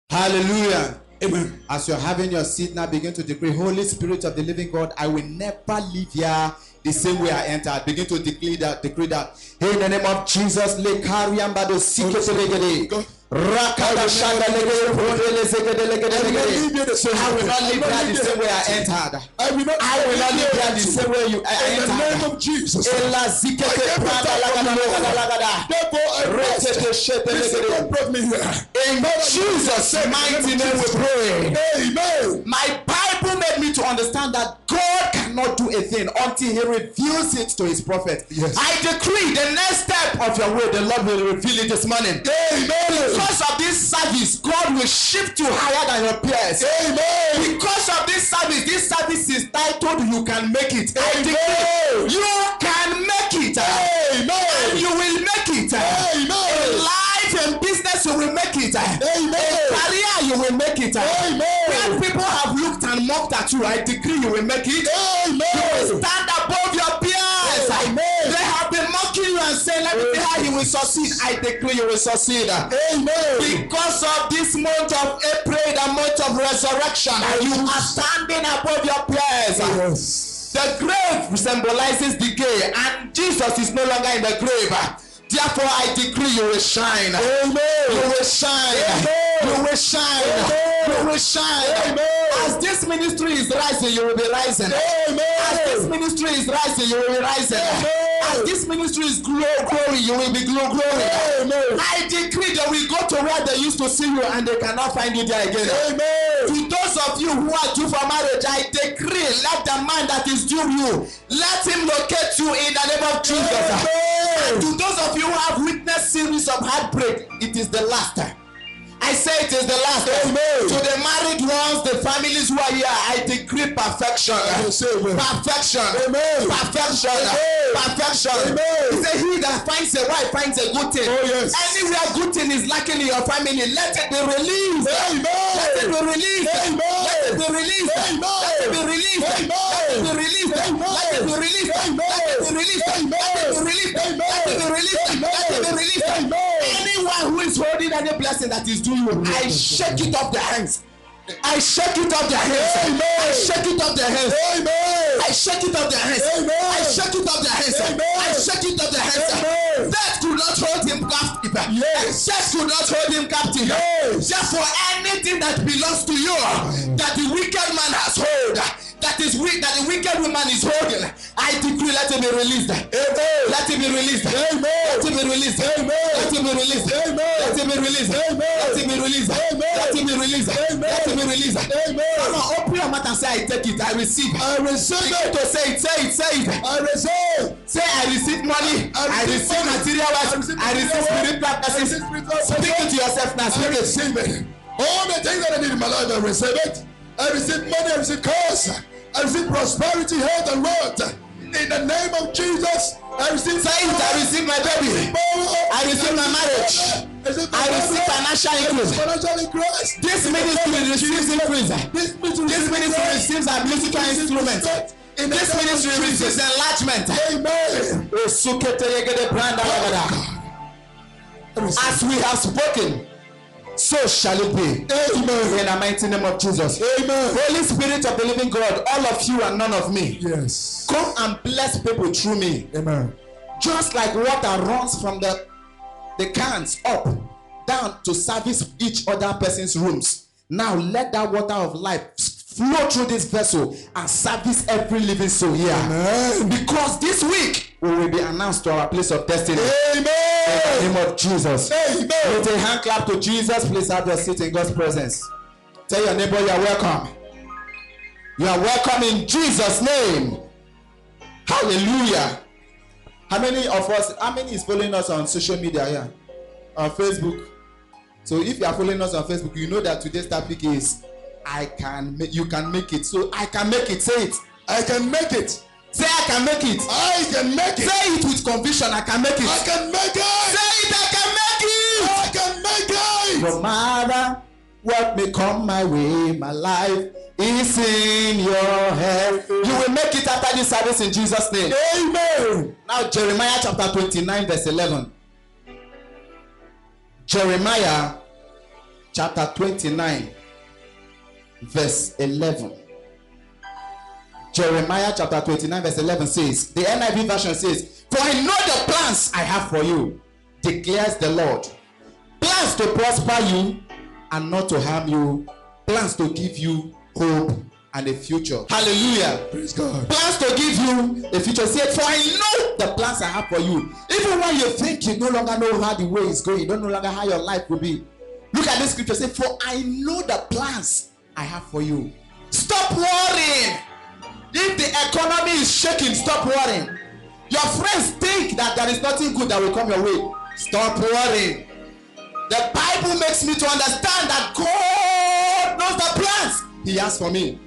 Hallelujah. Amen. As you're having your seat now, begin to decree, Holy Spirit of the living God, I will never leave here the same way I entered. Begin to decree that. In the name of Jesus, I will not live here the same way I entered. I will not live here the same way I entered. In the name of Jesus. In Jesus' mighty name we pray. Amen. My Bible made me to understand that God cannot do a thing until he reveals it to his prophet. Yes. I decree the next step of your way, the Lord will reveal it this morning. Amen. Because of this service, God will shift you higher than your peers. Amen. Because of this service is titled You Can Make It. I Amen. decree you can make it. Amen. And you will make it. Amen. In life and business you will make it. Amen. In career you will make it. Amen. When people have looked and mocked at you, I decree you will make it. Amen. You will stand above your peers. Amen. They have been mocking you and saying, let me see how you will succeed. I decree you will succeed. Amen. Because of this month of April, the month of resurrection, you are standing above your peers. Yes. The grave symbolizes decay, and Jesus is no longer in the grave. Therefore, I decree you will shine. Amen. You will shine. Amen. You will shine. Amen. You will shine. Amen. As this ministry is rising, you will be rising. Amen. As this ministry is rising, you will be rising. Amen. As this ministry is growing, you will be growing. Amen. I decree that we go to where they used to see you and they cannot find you there again. Amen. To those of you who are due for marriage, I decree, let the man that is due you, let him locate you in the name of Jesus. And to those of you who have witnessed series of heartbreak, it is the last. I say it is the last. Amen. To the married ones, the families who are here, I decree perfection. Perfection. Amen. Perfection. Amen. Perfection. Amen. He said, he that finds a wife finds a good thing. Oh, yes. Anywhere good thing is lacking in your family, let it be released. Amen. Let it be released. Amen. Let it be released. Amen. Let it be released. Amen. Let it be released. Amen. Let it be released. Amen. Let it be released. Amen. Let it be released. Amen. Let it be released. Let it be released. Amen. Anyone who is holding any blessing that is due you, I shake it off their hands. I shake it off their hands. Amen. I shake it off their hands. Amen. I shake it off their hands. Amen. I shake it off their hands. Amen. I shake it off their hands. Amen. Death could not hold him captive. Yes. Death could not hold him captive. Yes. Therefore, anything that belongs to you, that the wicked man has hold, that is weak, that the wicked woman is holding, I decree, let it be released. Amen. Let it be released. Amen. Let it be released. Amen. Let it be released. Amen. Let it be released. Amen. Let it be released. Amen. Let it be released. Amen. Let it be released. Amen. Come on, open your mouth and say, I take it. I receive. I receive Begin it. to say it. Say it. Say it. I receive. Say, I receive money. I receive material wealth. I receive spiritual blessings. Speak it to yourself now. I Speak it. receive it. All the things that I need in my life, I receive it. I receive money, I receive cars, I receive prosperity, health, and wealth. In the name of Jesus, I receive. Say it. I receive my baby. I receive my marriage. I receive financial increase. This ministry receives increase. This ministry receives a musical instrument. This ministry receives enlargement. Amen. As we have spoken, so shall it be. Amen. In the mighty name of Jesus. Amen. Holy Spirit of the living God, all of you and none of me, Yes. come and bless people through me. Amen. Just like water runs from the cans up, down to service each other person's rooms. Now let that water of life flow through this vessel and service every living soul here. Amen. Because this week we will be announced to our place of destiny. Amen. In the name of Jesus. Amen. With a hand clap to Jesus, please have your seat in God's presence. Tell your neighbor you are welcome. You are welcome in Jesus' name. Hallelujah. How many is following us on social media here? On Facebook. So if you are following us on Facebook, you know that today's topic is you can make it. So I can make it. Say it. I can make it. Say I can make it. I can make it. Say it with conviction. I can make it. I can make it. Say it. I can make it. I can make it. No matter what may come my way, my life is in your hands. You will make it after this service in Jesus' name. Amen. Now Jeremiah chapter 29 verse 11. Jeremiah chapter 29, verse 11. Jeremiah chapter 29, verse 11 says, the NIV version says, for I know the plans I have for you, declares the Lord. Plans to prosper you and not to harm you. Plans to give you hope and a future. Hallelujah. Praise God. Plans to give you a future. Say, for I know the plans I have for you. Even when you think you no longer know how the way is going, you don't know longer how your life will be. Look at this scripture. Say, for I know the plans I have for you. Stop worrying. If the economy is shaking, stop worrying. Your friends think that there is nothing good that will come your way. Stop worrying. The Bible makes me to understand that God knows the plans He has for me.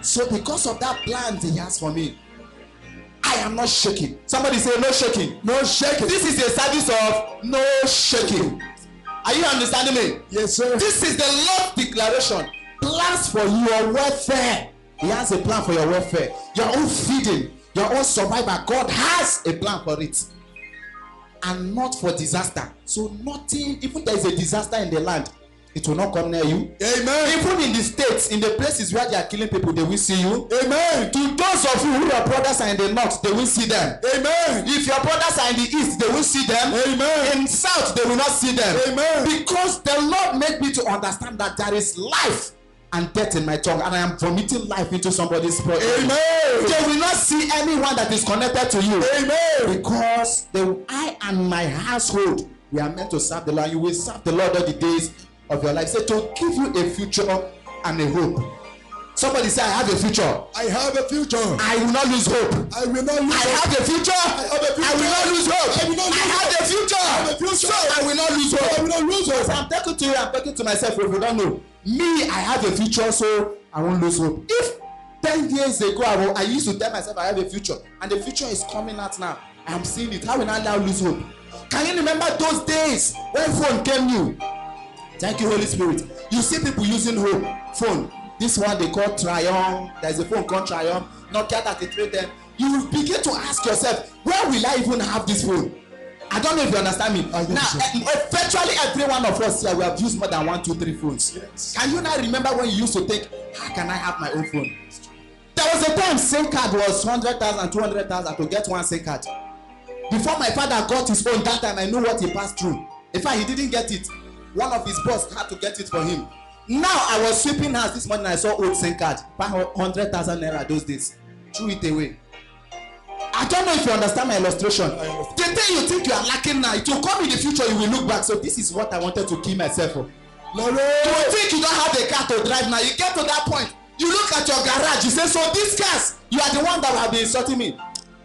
So because of that plans He has for me, I am not shaking. Somebody say no shaking. No shaking. This is a service of no shaking. Are you understanding me? Yes, sir. This is the Lord's declaration. Plans for your welfare. He has a plan for your welfare. Your own feeding, your own survival. God has a plan for it. And not for disaster. So nothing, even there is a disaster in the land, it will not come near you. Amen. Even in the states, in the places where they are killing people, they will see you. Amen. To those of you who your brothers are in the north, they will see them. Amen. If your brothers are in the east, they will see them. Amen. In south, they will not see them. Amen. Because the Lord made me to understand that there is life and death in my tongue, and I am vomiting life into somebody's body. Amen. They will not see anyone that is connected to you. Amen. Because I and my household, we are meant to serve the Lord. You will serve the Lord all the days of your life. Say, to give you a future and a hope. Somebody say, I have a future. I have a future. I will not lose hope. I will not lose I hope. have a future. I have a future. I will not lose hope. I will not lose I have hope. a future. I have a future. So I will not lose hope. I will not lose As hope. I'm talking to you, I'm talking to myself. If you don't know me, I have a future, so I won't lose hope. If 10 years ago I used to tell myself I have a future, and the future is coming out now, I'm seeing it. How will I now lose hope? Can you remember those days when phone came new? Thank you, Holy Spirit. You see people using phone. This one they call Triumph. There's a phone called Triumph. Nokia 3310. You begin to ask yourself, where will I even have this phone? I don't know if you understand me. Now, virtually every one of us here, we have used more than 1, 2, 3 phones. Yes. Can you now remember when you used to think, how can I have my own phone? There was a time SIM card was 100,000, 200,000 to get one SIM card. Before my father got his phone, that time I know what he passed through. In fact, he didn't get it. One of his boss had to get it for him. Now I was sweeping house this morning. I saw old SIM card, 100,000 naira those days. Threw it away. I don't know if you understand my illustration. The thing you think you are lacking now, it will come in the future. You will look back. So this is what I wanted to kill myself for. You think you don't have a car to drive now. You get to that point. You look at your garage. You say, so these cars, you are the one that have been insulting me.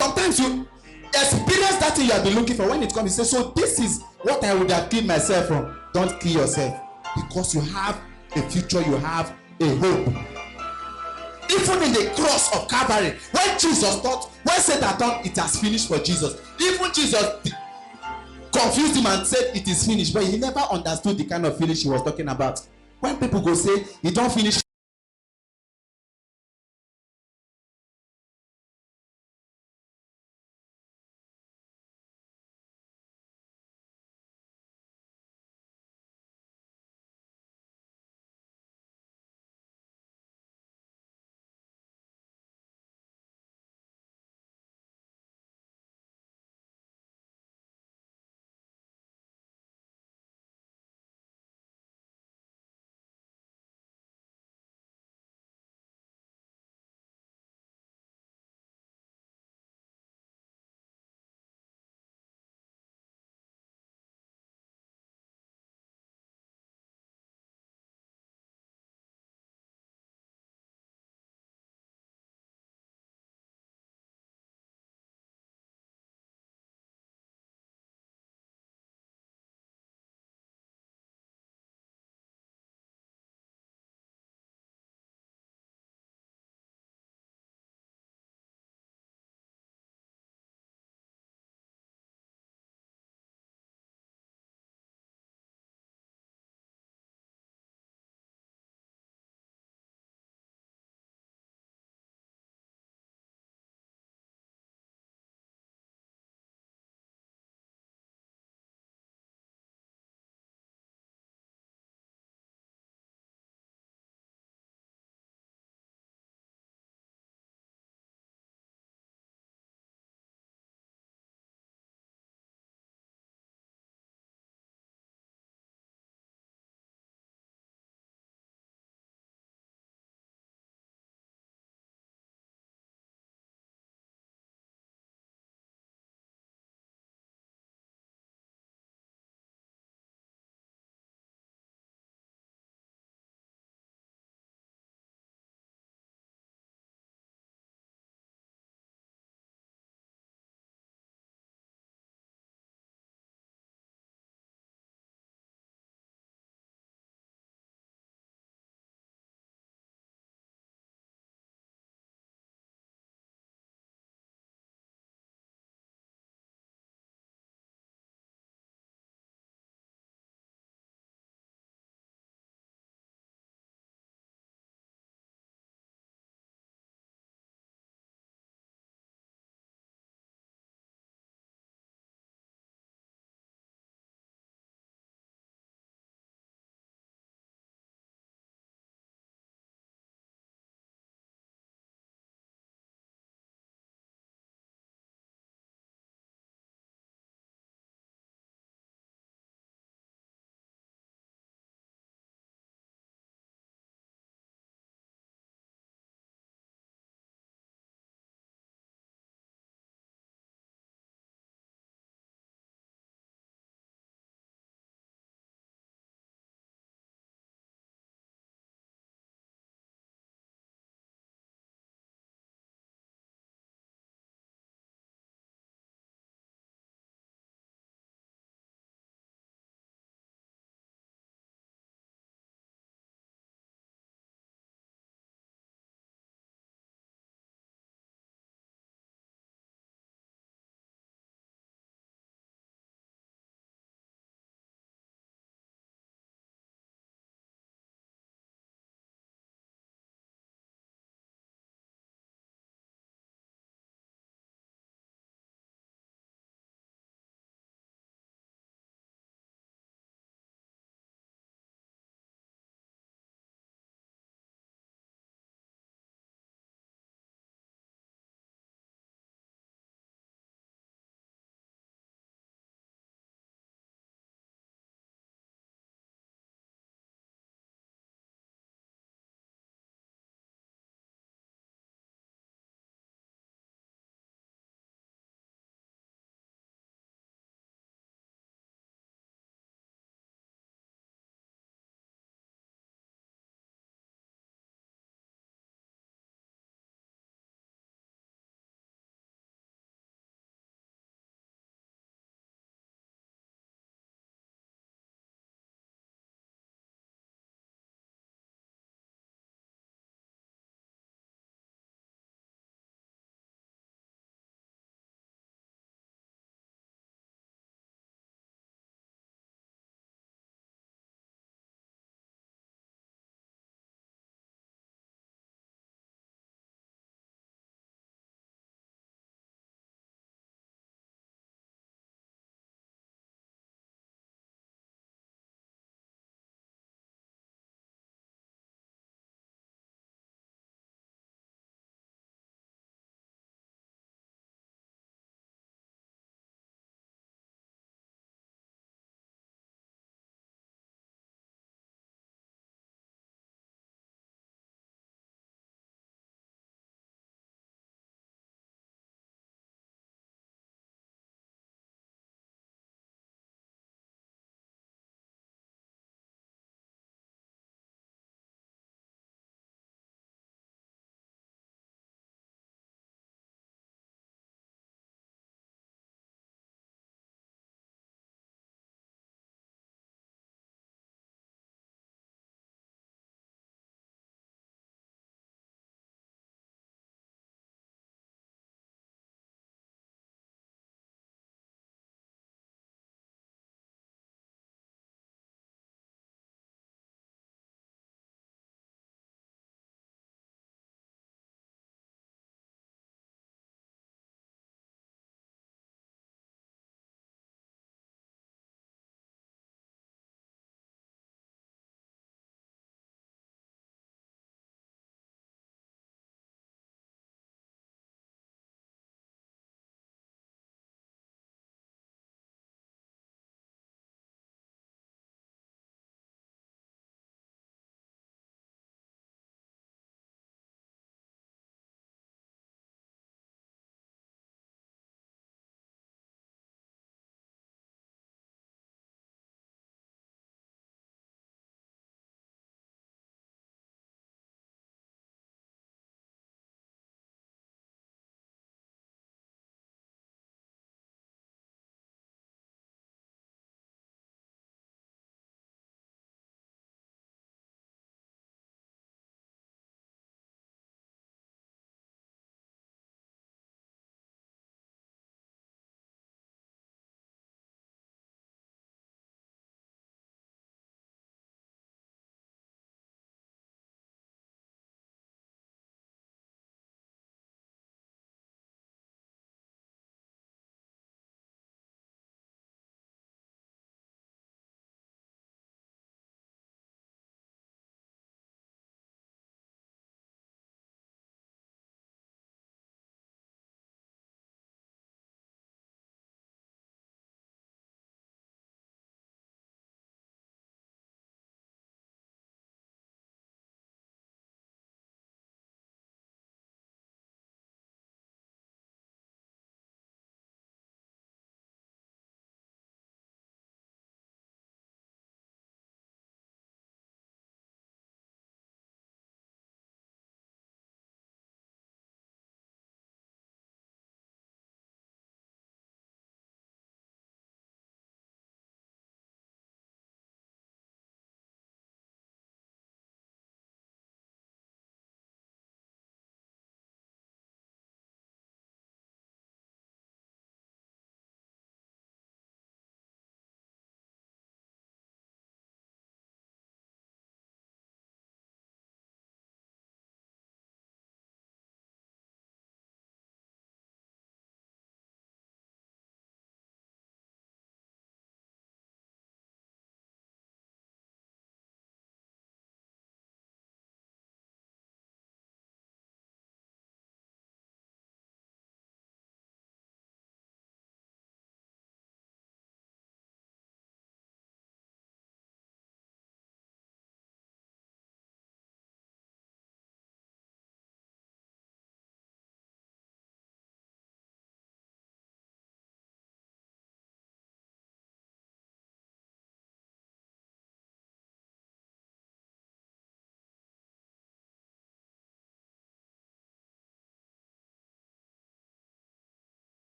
Sometimes you experience that thing you have been looking for. When it comes, you say, so this is what I would have killed myself from. Don't kill yourself, because you have a future, you have a hope. Even in the cross of Calvary, when Jesus thought, when Satan thought it has finished for Jesus, even Jesus confused him and said it is finished, but he never understood the kind of finish he was talking about. When people go say, he don't finish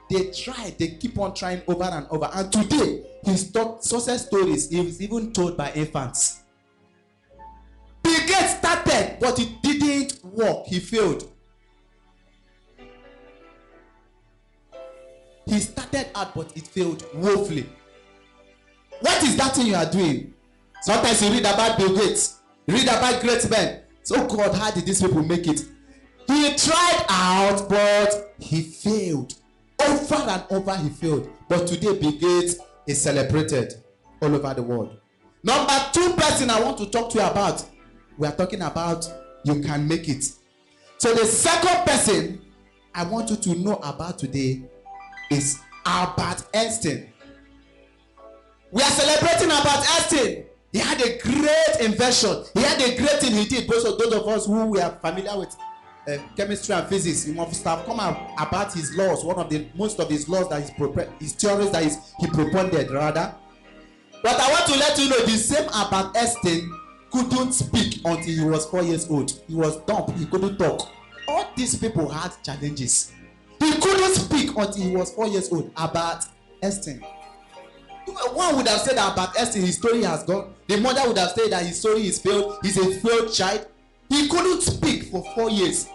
They tried, they keep on trying over and over. And today, his success stories is even told by infants. Bill Gates started, but it didn't work. He failed. He started out, but it failed woefully. What is that thing you are doing? Sometimes you read about Bill Gates, you read about great men. So God, how did these people make it? He tried out, but he failed. Over and over he failed. But today Bill Gates is celebrated all over the world. Number 2 person I want to talk to you about. We are talking about you can make it. So the second person I want you to know about today is Albert Einstein. We are celebrating Albert Einstein. He had a great invention. He had a great thing he did. Those of us who we are familiar with chemistry and physics, you must have come out about his laws. Most of his laws that his theories that he propounded rather. But I want to let you know the same Albert Einstein couldn't speak until he was 4 years old. He was dumb. He couldn't talk. All these people had challenges. He couldn't speak until he was 4 years old. Albert Einstein. One would have said that Albert Einstein, his story has gone. The mother would have said that his story is failed. He's a failed child. He couldn't speak for 4 years.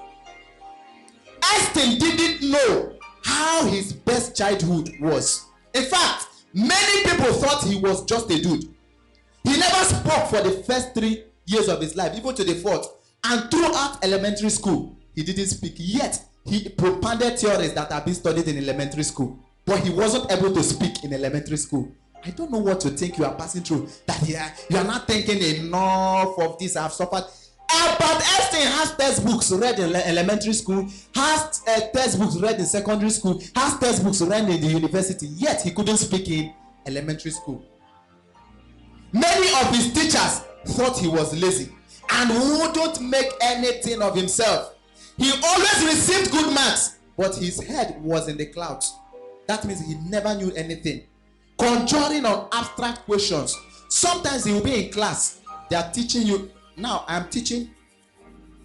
Einstein didn't know how his best childhood was. In fact, many people thought he was just a dude. He never spoke for the first 3 years of his life, even to the 4th. And throughout elementary school, he didn't speak. Yet, he propounded theories that have been studied in elementary school. But he wasn't able to speak in elementary school. I don't know what to think you are passing through. That you are not thinking enough of this. I have suffered. Albert Einstein has textbooks read in elementary school, has textbooks read in secondary school, has textbooks read in the university. Yet, he couldn't speak in elementary school. Many of his teachers thought he was lazy and wouldn't make anything of himself. He always received good marks, but his head was in the clouds. That means he never knew anything. Conjuring on abstract questions. Sometimes he will be in class. They are teaching you. Now I am teaching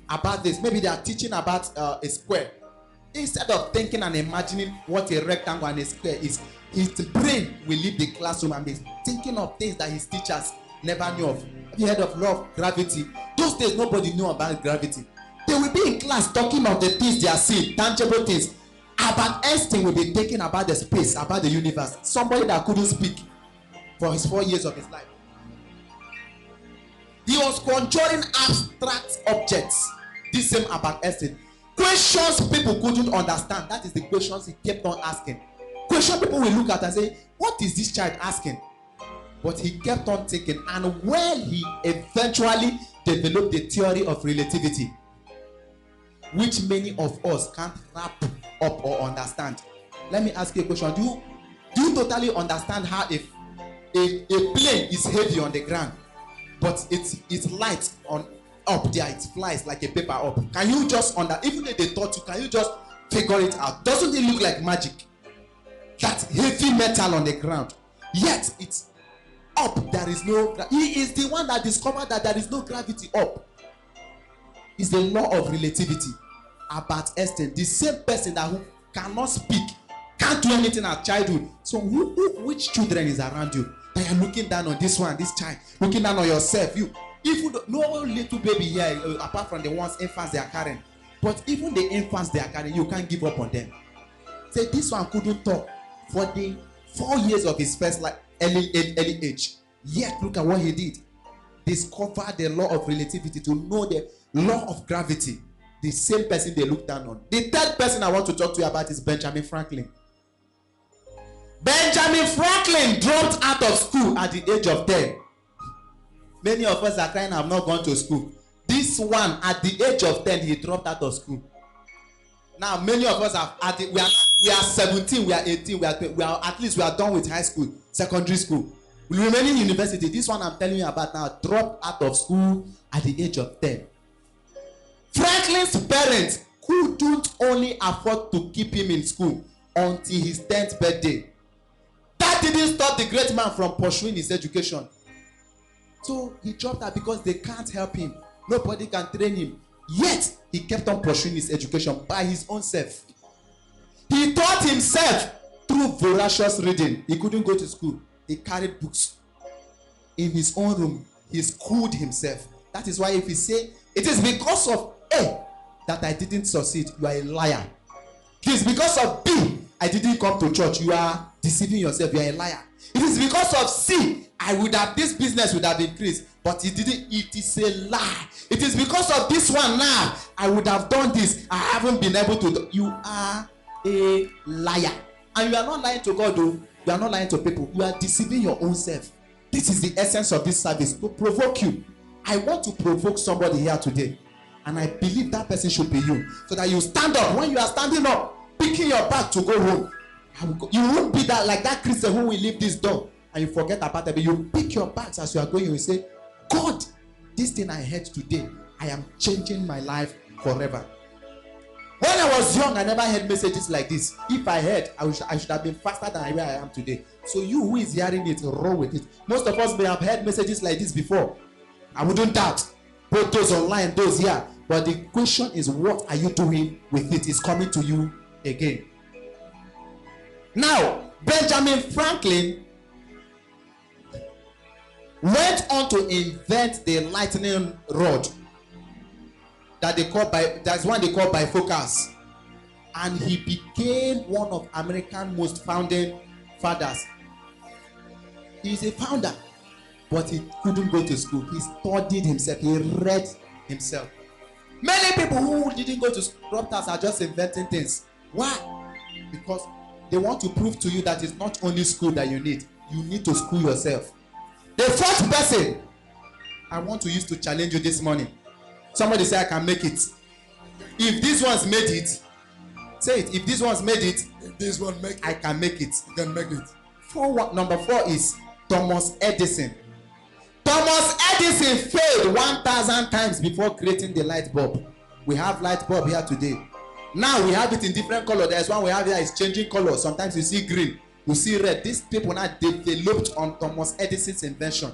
about this. Maybe they are teaching about a square. Instead of thinking and imagining what a rectangle and a square is, his brain will leave the classroom and be thinking of things that his teachers never knew of. Have you heard of law of gravity? Those days nobody knew about gravity. They will be in class talking of the things they are seeing, tangible things. Albert Einstein will be thinking about the space, about the universe. Somebody that couldn't speak for his 4 years of his life. He was conjuring abstract objects. This same Albert Einstein. Questions people couldn't understand. That is the questions he kept on asking. Questions people will look at and say, what is this child asking? But he kept on thinking. And when he eventually developed the theory of relativity, which many of us can't wrap up or understand. Let me ask you a question. Do you totally understand how if a plane is heavy on the ground, but it's light on up there, it flies like a paper up? Can you just even if they taught you, can you just figure it out? Doesn't it look like magic? That heavy metal on the ground, yet it's up. There is no. He is the one that discovered that there is no gravity up. Is the law of relativity. Albert Einstein, the same person that who cannot speak, can't do anything at childhood. So which children is around you that you're looking down on? This one, this child, looking down on yourself. Even no little baby here, apart from the ones infants they are carrying, but even the infants they are carrying, you can't give up on them. Say this one couldn't talk for the 4 years of his first early age. Yet look at what he did. Discover the law of relativity, to know the law of gravity. The same person they look down on. The third person I want to talk to you about is Benjamin Franklin. Benjamin Franklin dropped out of school at the age of 10. Many of us are crying, I've not gone to school. This one, at the age of 10, he dropped out of school. Now, many of us we are 17, we are 18, we are at least we are done with high school, secondary school. We remain in university. This one I'm telling you about now dropped out of school at the age of 10. Franklin's parents couldn't only afford to keep him in school until his 10th birthday. That didn't stop the great man from pursuing his education. So he dropped out because they can't help him. Nobody can train him. Yet, he kept on pursuing his education by his own self. He taught himself through voracious reading, he couldn't go to school. He carried books in his own room. He schooled himself. That is why if he say, it is because of A that I didn't succeed, you are a liar. It is because of B I didn't come to church, you are deceiving yourself, you are a liar. It is because of C this business would have increased, but it didn't. It is a lie. It is because of this one now I would have done this, I haven't been able to do. You are a liar. And you are not lying to God though. You are not lying to people. You are deceiving your own self. This is the essence of this service, to provoke you. I want to provoke somebody here today, and I believe that person should be you, so that you stand up. When you are standing up, picking your bag to go home, you won't be that like that Christian who will leave this door and you forget about it. You pick your bags as you are going. You will say, God, this thing I heard today, I am changing my life forever. When I was young, I never heard messages like this. If I heard, I should have been faster than where I am today. So you who is hearing it, roll with it. Most of us may have heard messages like this before. I wouldn't doubt. Both those online, those here. But the question is, what are you doing with it? It's coming to you again. Now, Benjamin Franklin went on to invent the lightning rod that's one they call bifocals, and he became one of America's most founding fathers. He is a founder, but he couldn't go to school. He studied himself. He read himself. Many people who didn't go to school are just inventing things. Why? Because they want to prove to you that it's not only school that you need. You need to school yourself. The first person I want to use to challenge you this morning. Somebody say, I can make it. If these ones made it, say it. If these ones made it, if this one make it, I can make it. you can make it. Number 4 is Thomas Edison. Thomas Edison failed 1,000 times before creating the light bulb. We have light bulb here today. Now we have it in different color. There's one we have here is changing color. Sometimes you see green, you see red. These people now they looked on Thomas Edison's invention.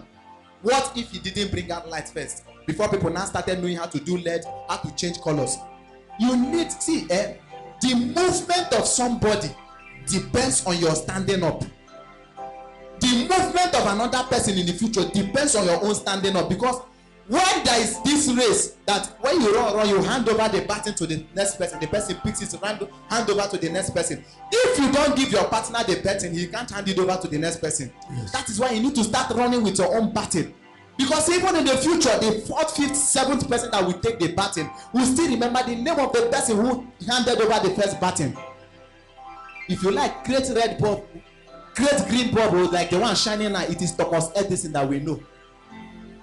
What if he didn't bring out light first? Before people now started knowing how to do LED, how to change colors. You need the movement of somebody depends on your standing up. The movement of another person in the future depends on your own standing up, because when there is this race that when you run, you hand over the baton to the next person, the person picks it, hand over to the next person. If you don't give your partner the baton, he can't hand it over to the next person. Yes. That is why you need to start running with your own baton. Because even in the future, the 4th, 5th, 7th person that will take the baton will still remember the name of the person who handed over the first baton. If you like, create red bulb, create green bulb, like the one shining now, it is Thomas Edison that we know.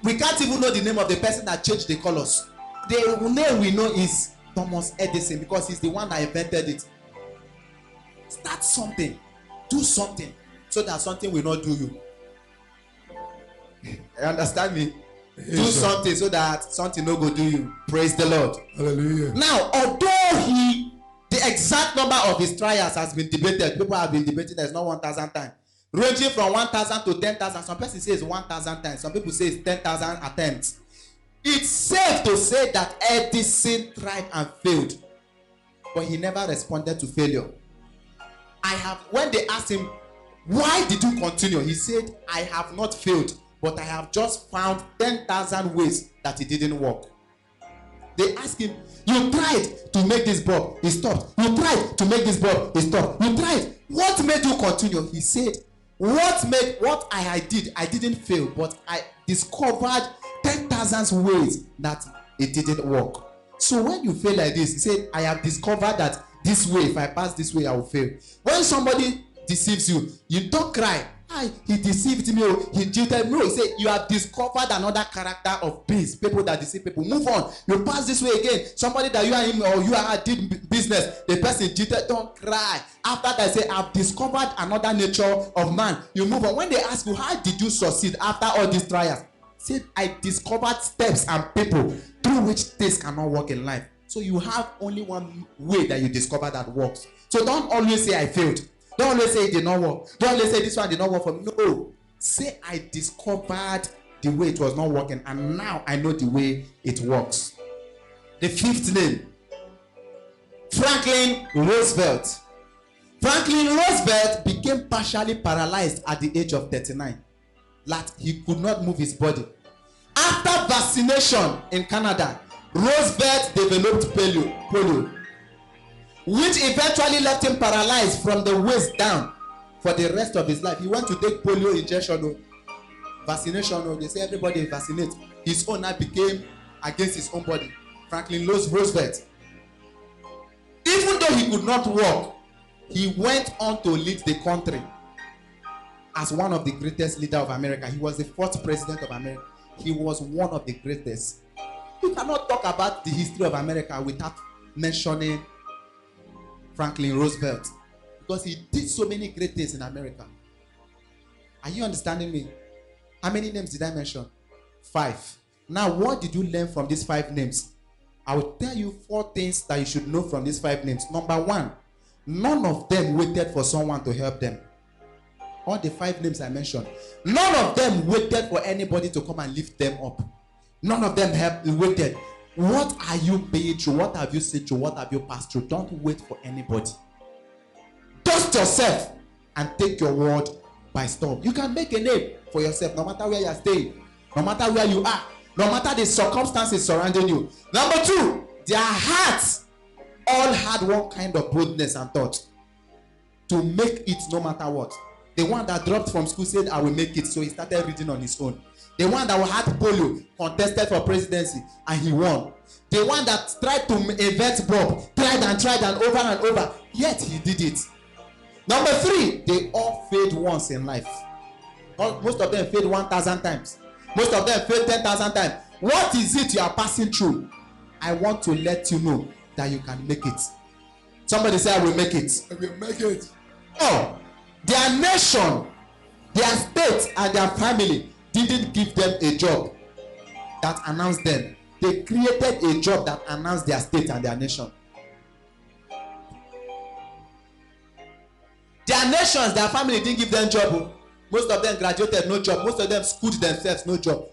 We can't even know the name of the person that changed the colors. The name we know is Thomas Edison because he's the one that invented it. Start something, do something, so that something will not do you. You understand me? Yes, do something so that something no go do you. Praise the Lord. Hallelujah. Now, although the exact number of his trials has been debated, people have been debating, there's not 1,000 times, ranging from 1,000 to 10,000. Some person says 1,000 times, some people say it's 10,000 attempts. It's safe to say that Edison tried and failed, but he never responded to failure. When they asked him, why did you continue? He said, I have not failed, but I have just found 10,000 ways that it didn't work. They asked him, you tried to make this bulb, he stopped. You tried to make this bulb, he stopped. You tried. What made you continue? He said, what I did, I didn't fail, but I discovered 10,000 ways that it didn't work. So when you fail like this, he said, I have discovered that this way, if I pass this way, I will fail. When somebody deceives you, you don't cry. He deceived me, he cheated me. He said, you have discovered another character of beings, people that deceive people. Move on. You pass this way again. Somebody that you are him or you are did business, the person cheated, don't cry. After that, say, I've discovered another nature of man. You move on. When they ask you, how did you succeed after all these trials? Say, I discovered steps and people through which things cannot work in life. So you have only one way that you discover that works. So don't always say I failed. Don't always say it did not work. Don't always say this one did not work for me. No. Say I discovered the way it was not working, and now I know the way it works. The 5th name, Franklin Roosevelt. Franklin Roosevelt became partially paralyzed at the age of 39. That he could not move his body. After vaccination in Canada, Roosevelt developed polio, which eventually left him paralyzed from the waist down for the rest of his life. He went to take polio injection, vaccination. They say everybody vaccinate. His own now became against his own body. Franklin Roosevelt. Even though he could not walk, he went on to lead the country as one of the greatest leaders of America. He was the fourth president of America. He was one of the greatest. You cannot talk about the history of America without mentioning Franklin Roosevelt, because he did so many great things in America. Are you understanding me? How many names did I mention? 5. Now, what did you learn from these 5 names? I will tell you 4 things that you should know from these 5 names. Number 1, none of them waited for someone to help them. All the 5 names I mentioned, none of them waited for anybody to come and lift them up. None of them waited. What are you paying through? What have you seen through? What have you passed through? Don't wait for anybody. Dust yourself and take your word by storm. You can make a name for yourself no matter where you are staying, no matter where you are, no matter the circumstances surrounding you. Number 2, their hearts all had one kind of boldness and thought to make it no matter what. The one that dropped from school said, I will make it, so he started reading on his own. The one that had polio contested for presidency and he won. The one that tried to invent Bob, tried and over, yet he did it. Number 3, they all failed once in life. Most of them failed 1,000 times. Most of them failed 10,000 times. What is it you are passing through? I want to let you know that you can make it. Somebody say, I will make it. I will make it. Oh, their nation, their state, and their family didn't give them a job that announced them. They created a job that announced their state and their nation. Their nations, their family didn't give them job. Most of them graduated, no job. Most of them schooled themselves, no job.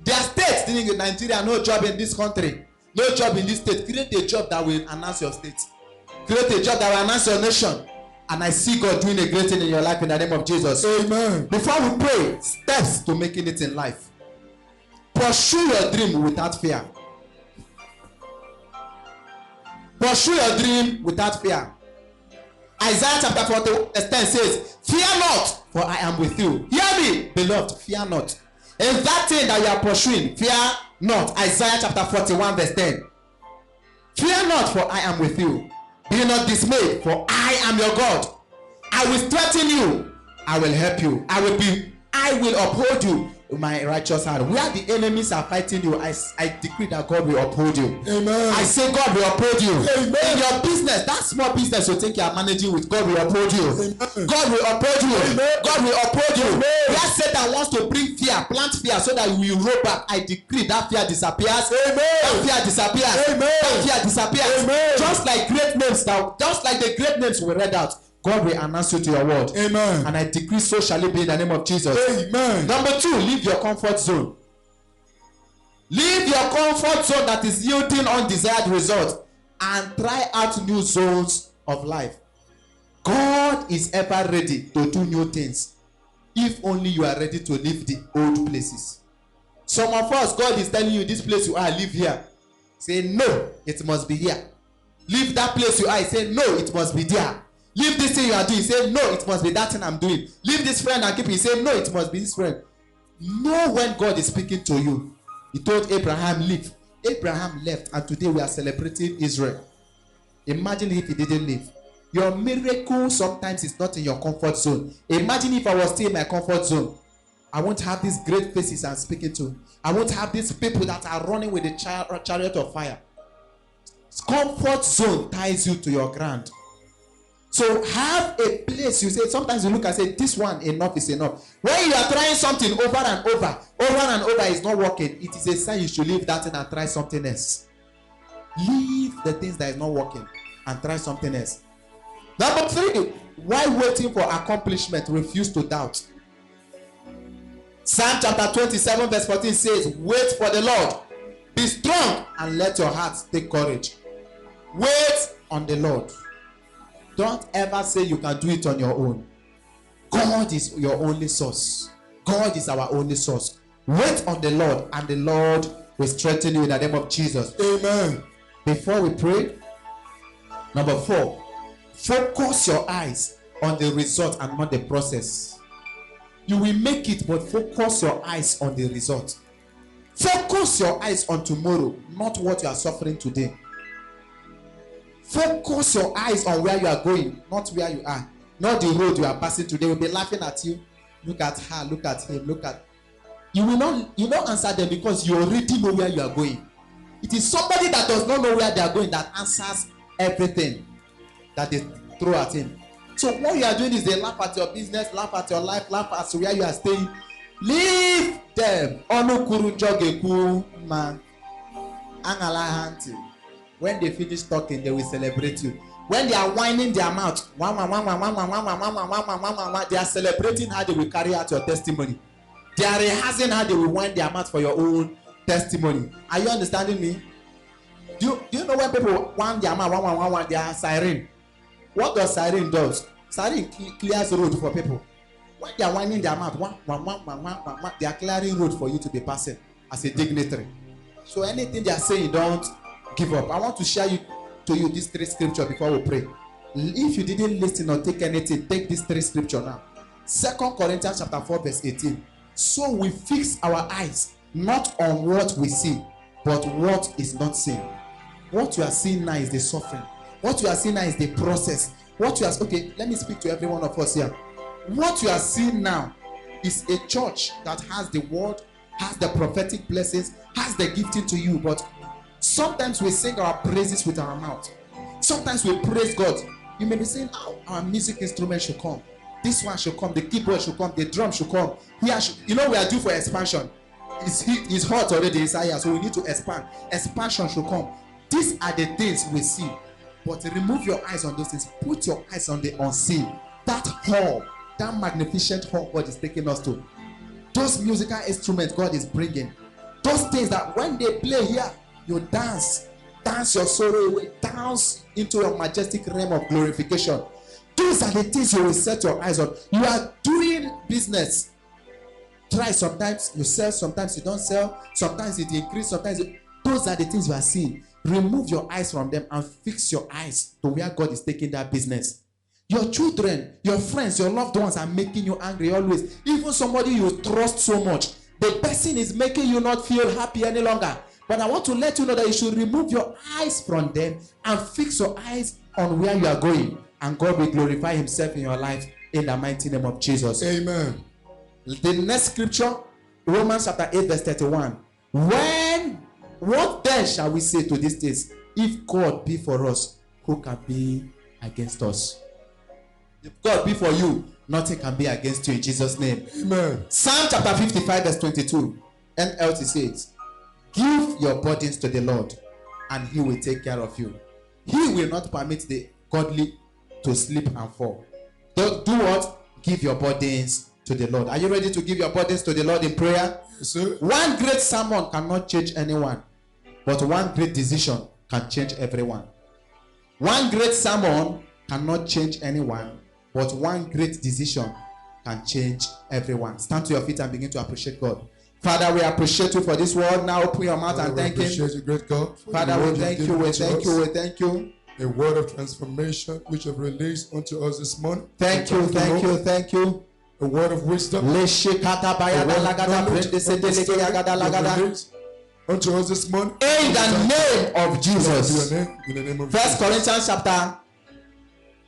Their states didn't give Nigeria, no job in this country, no job in this state. Create a job that will announce your state. Create a job that will announce your nation. And I see God doing a great thing in your life in the name of Jesus. Amen. Before we pray, steps to making it in life. Pursue your dream without fear. Pursue your dream without fear. Isaiah chapter 40 verse 10 says, fear not, for I am with you. Hear me, beloved, fear not. In that thing that you are pursuing, fear not. Isaiah chapter 41 verse 10. Fear not, for I am with you. Be not dismayed, for I am your God. I will strengthen you. I will help you. I will uphold you with my righteous hand. Where the enemies are fighting you, I decree that God will uphold you. Amen. I say God will uphold you. Amen. In your business, that small business you think you are managing with, God will uphold you. Amen. God will uphold you. Amen. God will uphold you. Amen. Where Satan wants to bring fear, plant fear so that you will roll back, I decree that fear disappears. Amen. That fear disappears. Amen. That fear disappears. Amen. Just like the great names we read out, God will announce you to your word. Amen. And I decree so shall it be in the name of Jesus. Amen. Number 2, leave your comfort zone. Leave your comfort zone that is yielding undesired results and try out new zones of life. God is ever ready to do new things if only you are ready to leave the old places. Some of us, God is telling you, this place you are, live here. Say no, it must be here. Leave that place you are, say no, it must be there. Leave this thing you are doing, say no, it must be that thing I'm doing. Leave this friend and keep it, say no, it must be this friend. Know when God is speaking to you. He told Abraham, leave. Abraham left, and today we are celebrating Israel. Imagine if he didn't leave. Your miracle sometimes is not in your comfort zone. Imagine if I was still in my comfort zone. I won't have these great faces I'm speaking to. I won't have these people that are running with the chariot of fire. Comfort zone ties you to your ground. So have a place. You say, sometimes you look and say, this one, enough is enough. When you are trying something over and over is not working, it is a sign you should leave that thing and try something else. Leave the things that is not working and try something else. Number 3, while waiting for accomplishment, refuse to doubt. Psalm chapter 27 verse 14 says, wait for the Lord. Be strong and let your heart take courage. Wait on the Lord. Don't ever say you can do it on your own. God is your only source. God is our only source. Wait on the Lord, and the Lord will strengthen you in the name of Jesus. Amen. Before we pray, number 4, focus your eyes on the result and not the process. You will make it, but focus your eyes on the result. Focus your eyes on tomorrow, not what you are suffering today. Focus your eyes on where you are going, not where you are. Not the road you are passing today. Will be laughing at you. Look at her, look at him, look at. You will not answer them because you already know where you are going. It is somebody that does not know where they are going that answers everything that they throw at him. So what you are doing is they laugh at your business, laugh at your life, laugh at where you are staying. Leave them. When they finish talking, they will celebrate you. When they are whining their mouth, they are celebrating how they will carry out your testimony. They are rehearsing how they will whine their mouth for your own testimony. Are you understanding me? Do you know when people whine their mouth, they are siren? What does siren does? Siren clears the road for people. When they are whining their mouth, they are clearing road for you to be passing as a dignitary. So anything they are saying, don't give up. I want to share to you these 3 scriptures before we pray. If you didn't listen or take anything, take these 3 scriptures now. 2 Corinthians chapter 4 verse 18. So we fix our eyes not on what we see, but what is not seen. What you are seeing now is the suffering. What you are seeing now is the process. Okay, let me speak to every one of us here. What you are seeing now is a church that has the word, has the prophetic blessings, has the gifting to you, but sometimes we sing our praises with our mouth. Sometimes we praise God. You may be saying, oh, our music instrument should come. This one should come. The keyboard should come. The drum should come. We are due for expansion. It's hot already inside here, so we need to expand. Expansion should come. These are the things we see. But remove your eyes on those things. Put your eyes on the unseen. That hall, that magnificent hall God is taking us to. Those musical instruments God is bringing. Those things that when they play here, you dance your sorrow away, dance into your majestic realm of glorification. Those are the things you will set your eyes on. You are doing business. Try, sometimes you sell, sometimes you don't sell, sometimes it increase, those are the things you are seeing. Remove your eyes from them and fix your eyes to where God is taking that business. Your children, your friends, your loved ones are making you angry always. Even somebody you trust so much, the person is making you not feel happy any longer. But I want to let you know that you should remove your eyes from them and fix your eyes on where you are going. And God will glorify himself in your life in the mighty name of Jesus. Amen. The next scripture, Romans chapter 8 verse 31. What then shall we say to these things? If God be for us, who can be against us? If God be for you, nothing can be against you in Jesus' name. Amen. Psalm chapter 55 verse 22. NLT says, give your burdens to the Lord, and he will take care of you. He will not permit the godly to slip and fall. Do what? Give your burdens to the Lord. Are you ready to give your burdens to the Lord in prayer? Yes, sir. One great sermon cannot change anyone, but one great decision can change everyone. One great sermon cannot change anyone, but one great decision can change everyone. Stand to your feet and begin to appreciate God. Father, we appreciate you for this word. Now open your mouth and thank him. You, great God. Father, we thank you, we thank you. A word of transformation which you have released unto us this morning. Thank you. A word of wisdom. Unto us this morning. In the name of Jesus. In the name of 1 Corinthians chapter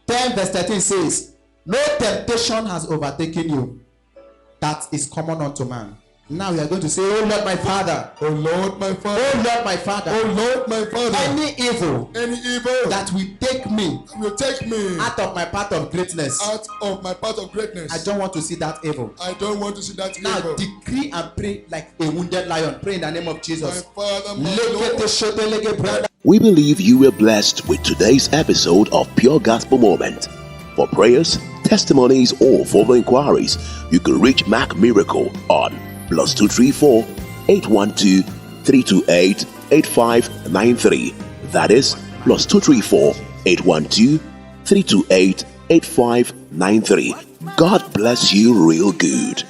10 verse 13 says, no temptation has overtaken you that is common unto man. Now we are going to say, oh Lord my Father. Oh Lord my Father. Oh Lord my Father. Oh Lord my Father. Any evil that will take me out of my path of greatness. I don't want to see that evil. Now decree and pray like a wounded lion. Pray in the name of Jesus. My Father, we believe you were blessed with today's episode of Pure Gospel Moment. For prayers, testimonies, or further inquiries, you can reach Mark Miracle on +234 812 328 8593. That is +234 812 328 8593. God bless you real good.